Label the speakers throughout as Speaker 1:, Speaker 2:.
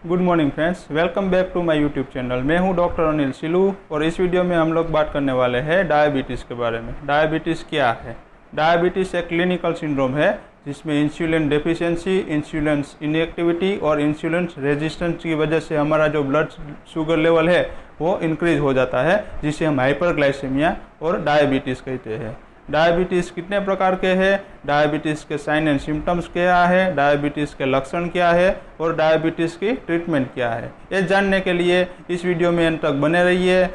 Speaker 1: Good morning friends, welcome back to my YouTube channel. मैं हूं doctor Anil Silu और इस वीडियो में हम लोग बात करने वाले हैं डायबिटीज़ के बारे में। डायबिटीज़ क्या है? डायबिटीज़ एक क्लिनिकल सिंड्रोम है जिसमें इंसुलिन डेफिशिएंसी, इंसुलिन इनएक्टिविटी और इंसुलिन रेजिस्टेंस की वजह से हमारा जो ब्लड शुगर लेवल है वो इंक्रीज हो जाता है, जिसे हम हाइपरग्लाइसेमिया और डायबिटीज़ कहते हैं। डायबिटीज़ कितने प्रकार के हैं, डायबिटीज़ के साइन एंड सिम्टम्स क्या है, डायबिटीज़ के लक्षण क्या है और डायबिटीज़ की ट्रीटमेंट क्या है, ये जानने के लिए इस वीडियो में अंत तक बने रहिए।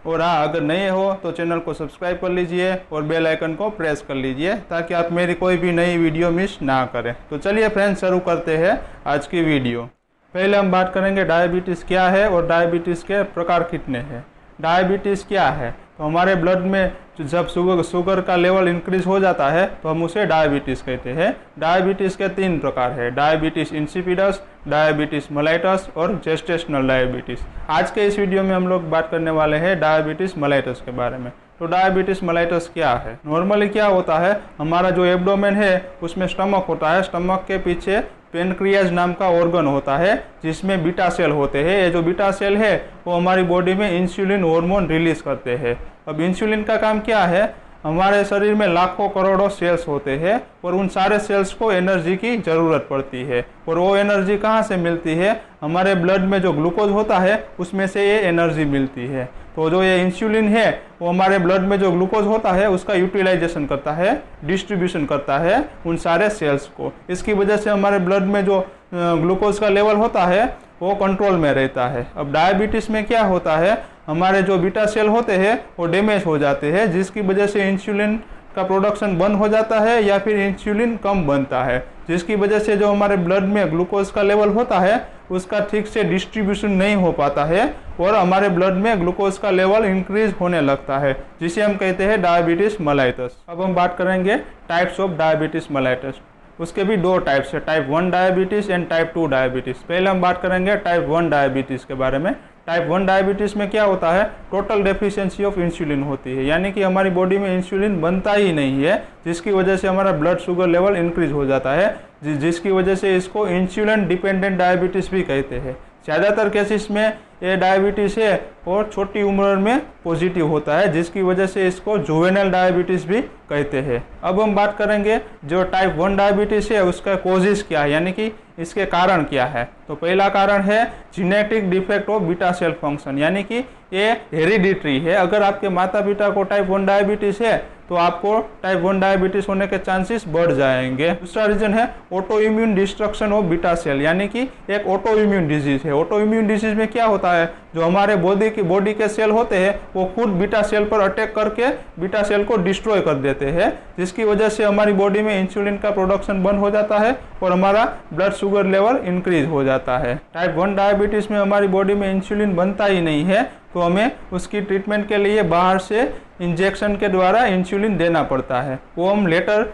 Speaker 1: और हाँ, अगर नए हो तो चैनल को सब्सक्राइब कर लीजिए और बेल आइकन को प्रेस कर लीजिए ताकि आप मेरी कोई भी नई वीडियो मिस ना करें। तो चलिए फ्रेंड्स, शुरू करते हैं आज की वीडियो। पहले हम बात करेंगे डायबिटीज़ क्या है और डायबिटीज़ के प्रकार कितने हैं। डायबिटीज़ क्या है? तो हमारे ब्लड में जब शुगर का लेवल इंक्रीज हो जाता है तो हम उसे डायबिटीज़ कहते हैं। डायबिटीज़ के 3 प्रकार है, डायबिटीज़ इंसिपिडस, डायबिटीज़ मेलाइटस और जेस्टेशनल डायबिटीज़। आज के इस वीडियो में हम लोग बात करने वाले हैं डायबिटीज़ मेलाइटस के बारे में। तो डायबिटीज़ मेलाइटस क्या है? नॉर्मली क्या होता है, हमारा जो एब्डोमेन है उसमें स्टमक होता है, स्टमक के पीछे पेनक्रियाज नाम का ऑर्गन होता है जिसमें बीटा सेल होते हैं। ये जो बीटा सेल है वो हमारी बॉडी में इंसुलिन हार्मोन रिलीज करते हैं। अब इंसुलिन का काम क्या है, हमारे शरीर में लाखों करोड़ों सेल्स होते हैं और उन सारे सेल्स को एनर्जी की ज़रूरत पड़ती है। और वो एनर्जी कहाँ से मिलती है? हमारे ब्लड में जो ग्लूकोज होता है उसमें से ये एनर्जी मिलती है। तो जो ये इंसुलिन है वो हमारे ब्लड में जो ग्लूकोज होता है उसका यूटिलाइजेशन करता है, डिस्ट्रीब्यूशन करता है उन सारे सेल्स को। इसकी वजह से हमारे ब्लड में जो ग्लूकोज का लेवल होता है वो कंट्रोल में रहता है। अब डायबिटीज़ में क्या होता है, हमारे जो बीटा सेल होते हैं वो डैमेज हो जाते हैं, जिसकी वजह से इंसुलिन का प्रोडक्शन बंद हो जाता है या फिर इंसुलिन कम बनता है, जिसकी वजह से जो हमारे ब्लड में ग्लूकोज का लेवल होता है उसका ठीक से डिस्ट्रीब्यूशन नहीं हो पाता है और हमारे ब्लड में ग्लूकोज का लेवल इंक्रीज होने लगता है, जिसे हम कहते हैं डायबिटीज़ मेलाइटस। अब हम बात करेंगे टाइप्स ऑफ डायबिटीज़ मेलाइटस। उसके भी 2 टाइप्स है, type 1 diabetes and type 2 diabetes. पहले हम बात करेंगे टाइप 1 डायबिटीज़ के बारे में। टाइप 1 डायबिटीज़ में क्या होता है, टोटल डेफिशिएंसी ऑफ इंसुलिन होती है, यानी कि हमारी बॉडी में इंसुलिन बनता ही नहीं है, जिसकी वजह से हमारा ब्लड शुगर लेवल इंक्रीज हो जाता है, जिसकी वजह से इसको इंसुलिन डिपेंडेंट डायबिटीज़ भी कहते हैं। ज़्यादातर केसेस में ये डायबिटीज़ है और छोटी उम्र में पॉजिटिव होता है, जिसकी वजह से इसको जुवेनाइल डायबिटीज़ भी कहते हैं। अब हम बात करेंगे जो टाइप 1 डायबिटीज़ है उसका कोजेस क्या है, यानी कि इसके कारण क्या है। तो पहला कारण है genetic defect of beta cell function, यानी कि ये हेरिडिटरी है। अगर आपके माता पिता को टाइप 1 डायबिटीज़ है तो आपको टाइप 1 डायबिटीज़ होने के चांसेस बढ़ जाएंगे। दूसरा रीजन है autoimmune destruction of beta cell, यानी कि एक ऑटो इम्यून डिजीज है। ऑटो इम्यून डिजीज में क्या होता है, जो हमारे बॉडी के सेल होते हैं वो खुद बीटा सेल पर अटैक करके बीटा सेल को डिस्ट्रॉय कर देते हैं, जिसकी वजह से हमारी बॉडी में इंसुलिन का प्रोडक्शन बंद हो जाता है और हमारा ब्लड शुगर लेवल इंक्रीज हो जाता है। टाइप 1 डायबिटीज़ में हमारी बॉडी में इंसुलिन बनता ही नहीं है, तो हमें उसकी ट्रीटमेंट के लिए बाहर से इंजेक्शन के द्वारा इंसुलिन देना पड़ता है। वो हम लेटर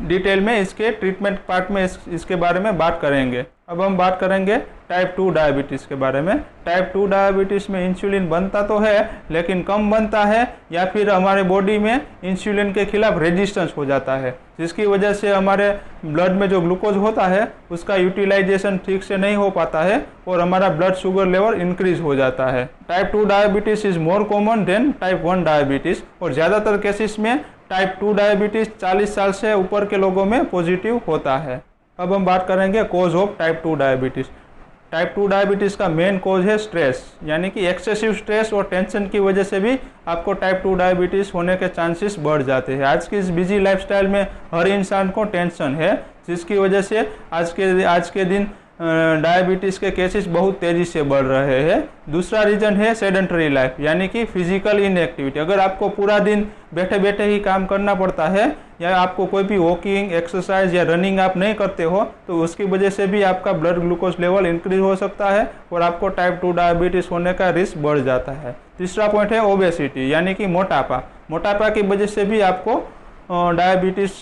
Speaker 1: डिटेल में इसके ट्रीटमेंट पार्ट में इसके बारे में बात करेंगे। अब हम बात करेंगे टाइप 2 डायबिटीज़ के बारे में। टाइप 2 डायबिटीज़ में इंसुलिन बनता तो है लेकिन कम बनता है, या फिर हमारे बॉडी में इंसुलिन के खिलाफ रेजिस्टेंस हो जाता है, जिसकी वजह से हमारे ब्लड में जो ग्लूकोज होता है उसका यूटिलाइजेशन ठीक से नहीं हो पाता है और हमारा ब्लड शुगर लेवल इंक्रीज हो जाता है। Type 2 diabetes is more common than type 1 diabetes और ज़्यादातर केसेस में टाइप 2 डायबिटीज़ 40 साल से ऊपर के लोगों में पॉजिटिव होता है। अब हम बात करेंगे cause of type 2 diabetes. Type 2 diabetes का मेन कोज है स्ट्रेस, यानी कि एक्सेसिव स्ट्रेस और टेंशन की वजह से भी आपको टाइप 2 डायबिटीज़ होने के चांसेस बढ़ जाते हैं। आज की इस बिजी लाइफस्टाइल में हर इंसान को टेंशन है, जिसकी वजह से आज के दिन डायबिटीज़ के केसेस बहुत तेज़ी से बढ़ रहे हैं। दूसरा रीज़न है सेडेंटरी लाइफ, यानी कि फिजिकल इनएक्टिविटी। अगर आपको पूरा दिन बैठे बैठे ही काम करना पड़ता है या आपको कोई भी वॉकिंग, एक्सरसाइज या रनिंग आप नहीं करते हो तो उसकी वजह से भी आपका ब्लड ग्लूकोज लेवल इंक्रीज हो सकता है और आपको टाइप 2 डायबिटीज़ होने का रिस्क बढ़ जाता है। तीसरा पॉइंट है ओबेसिटी, यानी कि मोटापा। मोटापा की वजह से भी आपको डायबिटीज़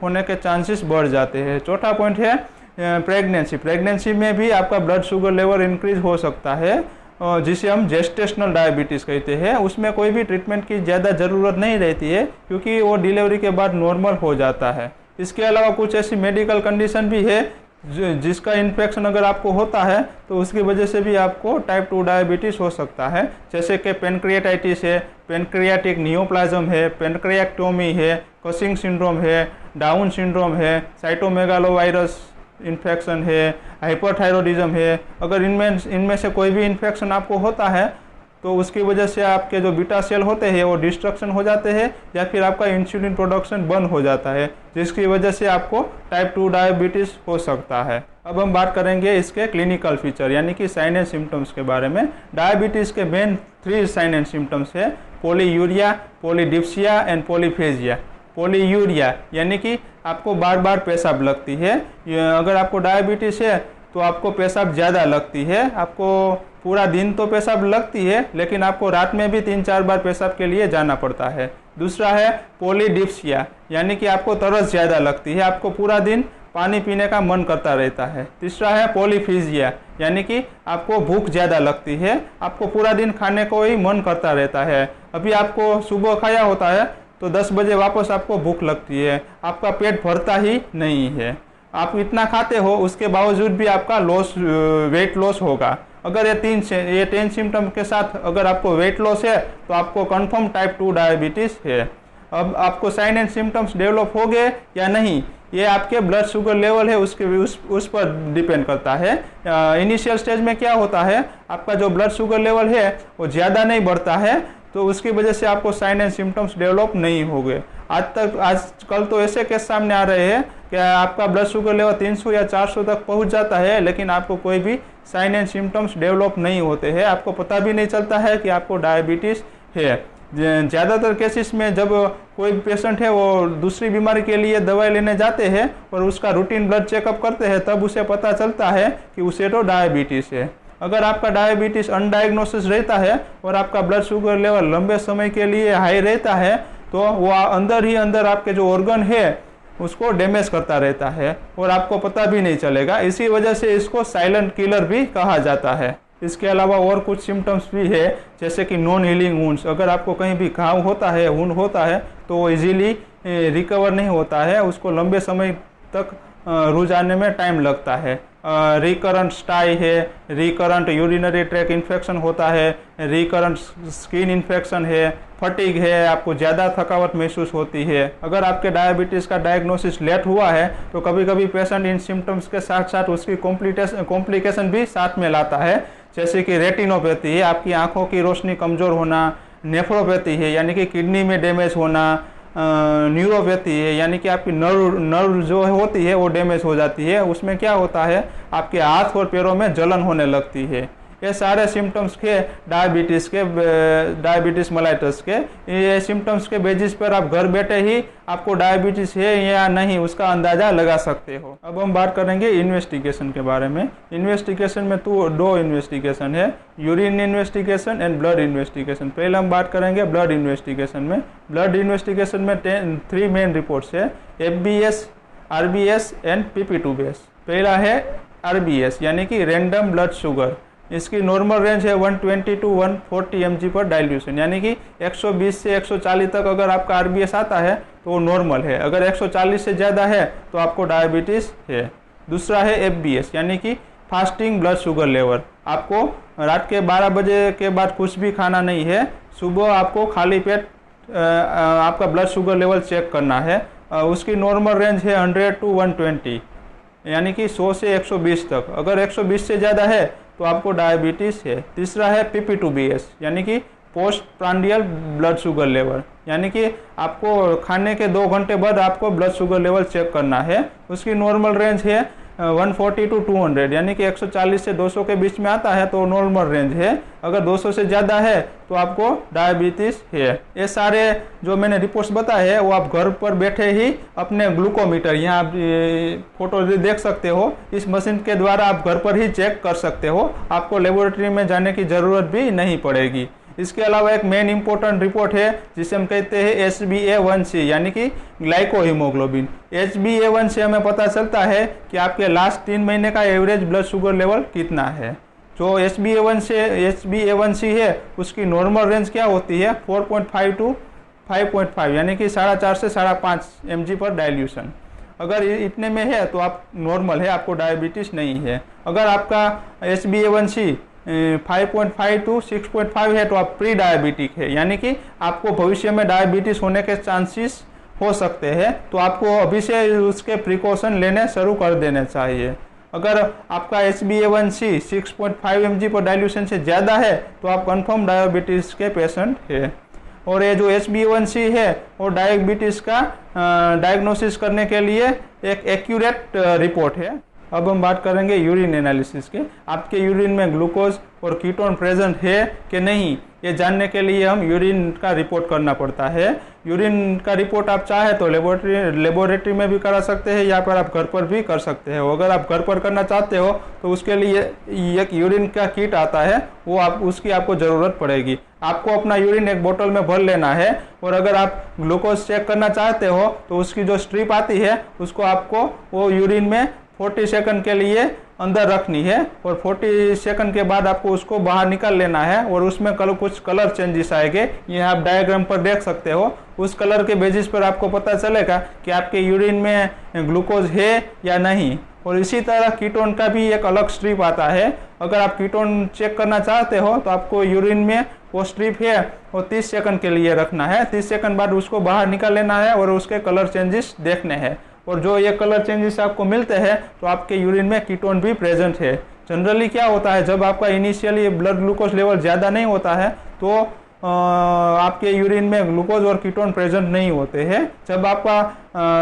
Speaker 1: होने के चांसेस बढ़ जाते हैं। चौथा पॉइंट है प्रेगनेंसी। प्रेगनेंसी में भी आपका ब्लड शुगर लेवल इंक्रीज हो सकता है, जिसे हम जेस्टेशनल डायबिटीज़ कहते हैं। उसमें कोई भी ट्रीटमेंट की ज़्यादा ज़रूरत नहीं रहती है क्योंकि वो डिलीवरी के बाद नॉर्मल हो जाता है। इसके अलावा कुछ ऐसी मेडिकल कंडीशन भी है जिसका इन्फेक्शन अगर आपको होता है तो उसकी वजह से भी आपको टाइप 2 डायबिटीज़ हो सकता है, जैसे कि पेनक्रियाटाइटिस है, पेनक्रियाटिक नियोप्लाज्म है, पेनक्रियाक्टोमी है, कसिंग सिंड्रोम है, डाउन सिंड्रोम है, साइटोमेगालोवायरस इन्फेक्शन है, हाइपरथायरॉयडिज्म है। अगर इनमें से कोई भी इन्फेक्शन आपको होता है तो उसकी वजह से आपके जो बीटा सेल होते हैं वो डिस्ट्रक्शन हो जाते हैं या फिर आपका इंसुलिन प्रोडक्शन बंद हो जाता है, जिसकी वजह से आपको टाइप 2 डायबिटीज़ हो सकता है। अब हम बात करेंगे इसके क्लिनिकल फीचर यानी कि साइन एंड सिम्टम्स के बारे में। डायबिटीज़ के मेन 3 साइन एंड सिम्टम्स है, polyuria, polydipsia and polyphagia. Polyuria यानी कि आपको बार बार पेशाब लगती है। अगर आपको डायबिटीज़ है तो आपको पेशाब ज़्यादा लगती है, आपको पूरा दिन तो पेशाब लगती है लेकिन आपको रात में भी 3-4 बार पेशाब के लिए जाना पड़ता है। दूसरा है पॉलीडिप्सिया यानी कि आपको तरस ज़्यादा लगती है, आपको पूरा दिन पानी पीने का मन करता रहता है। तीसरा है पॉलीफेजिया यानी कि आपको भूख ज़्यादा लगती है, आपको पूरा दिन खाने को ही मन करता रहता है। अभी आपको सुबह खाया होता है तो 10 बजे वापस आपको भूख लगती है, आपका पेट भरता ही नहीं है। आप इतना खाते हो उसके बावजूद भी आपका वेट लॉस होगा। अगर ये 10 सिम्टम के साथ अगर आपको वेट लॉस है तो आपको कंफर्म टाइप 2 डायबिटीज़ है। अब आपको साइन एंड सिम्टम्स डेवलप हो गए या नहीं ये आपके ब्लड शुगर लेवल है उस पर डिपेंड करता है। इनिशियल स्टेज में क्या होता है, आपका जो ब्लड शुगर लेवल है वो ज़्यादा नहीं बढ़ता है तो उसकी वजह से आपको साइन एंड सिम्टम्स डेवलप नहीं हो गए। आजकल तो ऐसे केस सामने आ रहे हैं कि आपका ब्लड शुगर लेवल 300 या 400 तक पहुंच जाता है लेकिन आपको कोई भी साइन एंड सिम्टम्स डेवलप नहीं होते हैं, आपको पता भी नहीं चलता है कि आपको डायबिटीज़ है। ज़्यादातर केसेस में जब कोई पेशेंट है वो दूसरी बीमारी के लिए दवाई लेने जाते हैं और उसका रूटीन ब्लड चेकअप करते हैं तब उसे पता चलता है कि उसे तो डायबिटीज़ है। अगर आपका डायबिटीज़ अनडायग्नोसिस रहता है और आपका ब्लड शुगर लेवल लंबे समय के लिए हाई रहता है तो वो अंदर ही अंदर आपके जो ऑर्गन है उसको डैमेज करता रहता है और आपको पता भी नहीं चलेगा। इसी वजह से इसको साइलेंट किलर भी कहा जाता है। इसके अलावा और कुछ सिम्टम्स भी है जैसे कि नॉन हीलिंग वुंड्स। अगर आपको कहीं भी घाव होता है, वुंड होता है तो वो इजीली रिकवर नहीं होता है, उसको लंबे समय तक रुझ आने में टाइम लगता है। रिकरेंट स्टाई है, रिकरेंट यूरिनरी ट्रैक इन्फेक्शन होता है, रिकरेंट स्किन इन्फेक्शन है, फटीग है, आपको ज़्यादा थकावट महसूस होती है। अगर आपके डायबिटीज़ का डायग्नोसिस लेट हुआ है तो कभी कभी पेशेंट इन सिम्टम्स के साथ साथ उसकी कॉम्प्लिकेशन भी साथ में लाता है, जैसे कि रेटिनोपैथी है, आपकी आंखों की रोशनी कमज़ोर होना, नेफ्रोपैथी है यानी कि किडनी में डैमेज होना, न्यूरोपैथी है यानी कि आपकी नर्व जो होती है वो डैमेज हो जाती है। उसमें क्या होता है, आपके हाथ और पैरों में जलन होने लगती है। ये सारे सिम्टम्स के डायबिटीज़ मेलाइटस के ये सिम्टम्स के बेसिस पर आप घर बैठे ही आपको डायबिटीज़ है या नहीं उसका अंदाज़ा लगा सकते हो। अब हम बात करेंगे इन्वेस्टिगेशन के बारे में। इन्वेस्टिगेशन में तो 2 इन्वेस्टिगेशन है, urine investigation and blood investigation. पहले हम बात करेंगे ब्लड इन्वेस्टिगेशन में। ब्लड इन्वेस्टिगेशन में 3 मेन रिपोर्ट्स है, FBS, RBS एंड PP2BS। पहला है RBS यानी कि रैंडम ब्लड शुगर। इसकी नॉर्मल रेंज है 120 to 140 mg पर डाइल्यूशन यानी कि 120 से 140 तक अगर आपका RBS आता है तो वो नॉर्मल है, अगर 140 से ज़्यादा है तो आपको डायबिटीज़ है। दूसरा है FBS यानी कि फास्टिंग ब्लड शुगर लेवल। आपको रात के 12 बजे के बाद कुछ भी खाना नहीं है, सुबह आपको खाली पेट आपका ब्लड शुगर लेवल चेक करना है। उसकी नॉर्मल रेंज है 100 to 120 यानी कि 100 से 120 तक, अगर 120 से ज़्यादा है तो आपको डायबिटीज़ है। तीसरा है PP2BS यानी कि post prandial blood sugar level यानी कि आपको खाने के 2 घंटे बाद आपको ब्लड शुगर लेवल चेक करना है। उसकी नॉर्मल रेंज है 140 to 200 यानी कि 140 से 200 के बीच में आता है तो नॉर्मल रेंज है, अगर 200 से ज़्यादा है तो आपको डायबिटीज़ है। ये सारे जो मैंने रिपोर्ट्स बताए हैं वो आप घर पर बैठे ही अपने ग्लूकोमीटर, यहाँ आप फोटो देख सकते हो, इस मशीन के द्वारा आप घर पर ही चेक कर सकते हो, आपको लेबोरेटरी में जाने की ज़रूरत भी नहीं पड़ेगी। इसके अलावा एक मेन इंपॉर्टेंट रिपोर्ट है जिसे हम कहते हैं HbA1c यानी कि ग्लाइकोहीमोग्लोबिन। HbA1c से हमें पता चलता है कि आपके लास्ट 3 महीने का एवरेज ब्लड शुगर लेवल कितना है। जो HbA1c है उसकी नॉर्मल रेंज क्या होती है 4.5 to 5.5 यानी कि 4.5 से 5.5 mg पर डाइल्यूशन। अगर इतने में है तो आप नॉर्मल है, आपको डायबिटीज़ नहीं है। अगर आपका HbA1c 5.5 to 6.5 है तो आप प्री डायबिटिक है, यानी कि आपको भविष्य में डायबिटीज़ होने के चांसेस हो सकते हैं, तो आपको अभी से उसके प्रिकॉशन लेने शुरू कर देने चाहिए। अगर आपका HbA1c 6.5 mg पर डाइल्यूशन से ज़्यादा है तो आप कंफर्म डायबिटीज़ के पेशेंट है। और ये जो HbA1c है वो डायबिटीज़ का डायग्नोसिस करने के लिए एक एक्यूरेट रिपोर्ट है। अब हम बात करेंगे यूरिन एनालिसिस की। आपके यूरिन में ग्लूकोज और कीटोन प्रेजेंट है कि नहीं, ये जानने के लिए हम यूरिन का रिपोर्ट करना पड़ता है। यूरिन का रिपोर्ट आप चाहे तो लेबोरेटरी में भी करा सकते हैं या फिर आप घर पर भी कर सकते हो। अगर आप घर पर करना चाहते हो तो उसके लिए एक यूरिन का किट आता है, वो उसकी आपको ज़रूरत पड़ेगी। आपको अपना यूरिन एक बोतल में भर लेना है, और अगर आप ग्लूकोज चेक करना चाहते हो तो उसकी जो स्ट्रिप आती है उसको आपको वो यूरिन में 40 सेकंड के लिए अंदर रखनी है, और 40 सेकंड के बाद आपको उसको बाहर निकाल लेना है, और उसमें कुछ कलर चेंजेस आएंगे। ये आप डायग्राम पर देख सकते हो। उस कलर के बेसिस पर आपको पता चलेगा कि आपके यूरिन में ग्लूकोज है या नहीं। और इसी तरह कीटोन का भी एक अलग स्ट्रिप आता है। अगर आप कीटोन चेक करना चाहते हो तो आपको यूरिन में वो स्ट्रिप है वो 30 सेकंड के लिए रखना है। 30 सेकंड बाद उसको बाहर निकाल लेना है और उसके कलर चेंजेस देखने हैं। और जो ये कलर चेंजेस आपको मिलते हैं तो आपके यूरिन में कीटोन भी प्रेजेंट है। जनरली क्या होता है, जब आपका इनिशियली ब्लड ग्लूकोज लेवल ज़्यादा नहीं होता है तो आपके यूरिन में ग्लूकोज और कीटोन प्रेजेंट नहीं होते हैं। जब आपका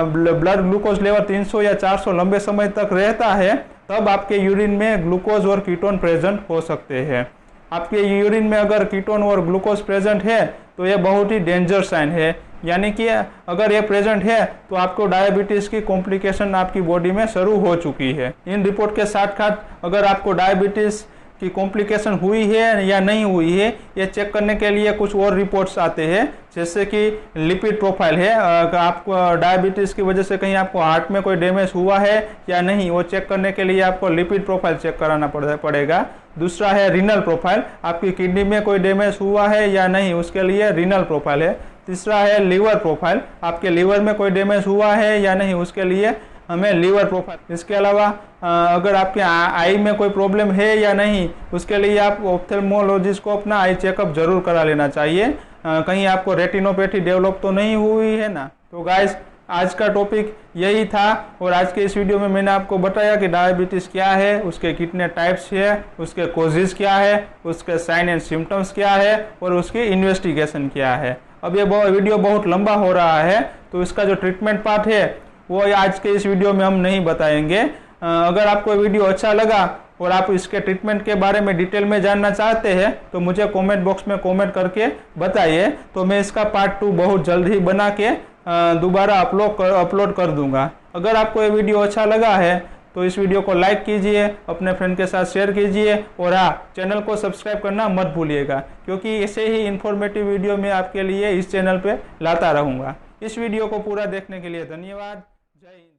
Speaker 1: ब्लड ग्लूकोज लेवल 300 या 400 लंबे समय तक रहता है तब आपके यूरिन में ग्लूकोज और कीटोन प्रेजेंट हो सकते हैं। आपके यूरिन में अगर कीटोन और ग्लूकोज प्रेजेंट है तो ये बहुत ही डेंजर साइन है, यानी कि अगर ये प्रेजेंट है तो आपको डायबिटीज़ की कॉम्प्लिकेशन आपकी बॉडी में शुरू हो चुकी है। इन रिपोर्ट के साथ साथ अगर आपको डायबिटीज़ की कॉम्प्लिकेशन हुई है या नहीं हुई है ये चेक करने के लिए कुछ और रिपोर्ट्स आते हैं, जैसे कि लिपिड प्रोफाइल है। आपको डायबिटीज़ की वजह से कहीं आपको हार्ट में कोई डैमेज हुआ है या नहीं, वो चेक करने के लिए आपको लिपिड प्रोफाइल चेक कराना पड़ेगा। दूसरा है रीनल प्रोफाइल, आपकी किडनी में कोई डैमेज हुआ है या नहीं, उसके लिए रीनल प्रोफाइल है। तीसरा है लीवर प्रोफाइल, आपके लीवर में कोई डैमेज हुआ है या नहीं, उसके लिए हमें लीवर प्रोफाइल। इसके अलावा अगर आपके आई में कोई प्रॉब्लम है या नहीं, उसके लिए आप ऑप्थेल्मोलॉजिस्ट को अपना आई चेकअप जरूर करा लेना चाहिए। कहीं आपको रेटिनोपैथी डेवलप तो नहीं हुई है ना। तो गाइस, आज का टॉपिक यही था, और आज के इस वीडियो में मैंने आपको बताया कि डायबिटीज़ क्या है, उसके कितने टाइप्स है, उसके कोजेज क्या है, उसके साइन एंड सिम्टम्स क्या है, और उसकी इन्वेस्टिगेशन क्या है। अब ये वीडियो बहुत लंबा हो रहा है तो इसका जो ट्रीटमेंट पार्ट है वो आज के इस वीडियो में हम नहीं बताएंगे। अगर आपको वीडियो अच्छा लगा और आप इसके ट्रीटमेंट के बारे में डिटेल में जानना चाहते हैं तो मुझे कमेंट बॉक्स में कमेंट करके बताइए, तो मैं इसका पार्ट 2 बहुत जल्द ही बना के दोबारा अपलोड कर दूंगा। अगर आपको ये वीडियो अच्छा लगा है तो इस वीडियो को लाइक कीजिए, अपने फ्रेंड के साथ शेयर कीजिए, और हाँ, चैनल को सब्सक्राइब करना मत भूलिएगा, क्योंकि ऐसे ही इन्फॉर्मेटिव वीडियो मैं आपके लिए इस चैनल पे लाता रहूँगा। इस वीडियो को पूरा देखने के लिए धन्यवाद। जय हिंद।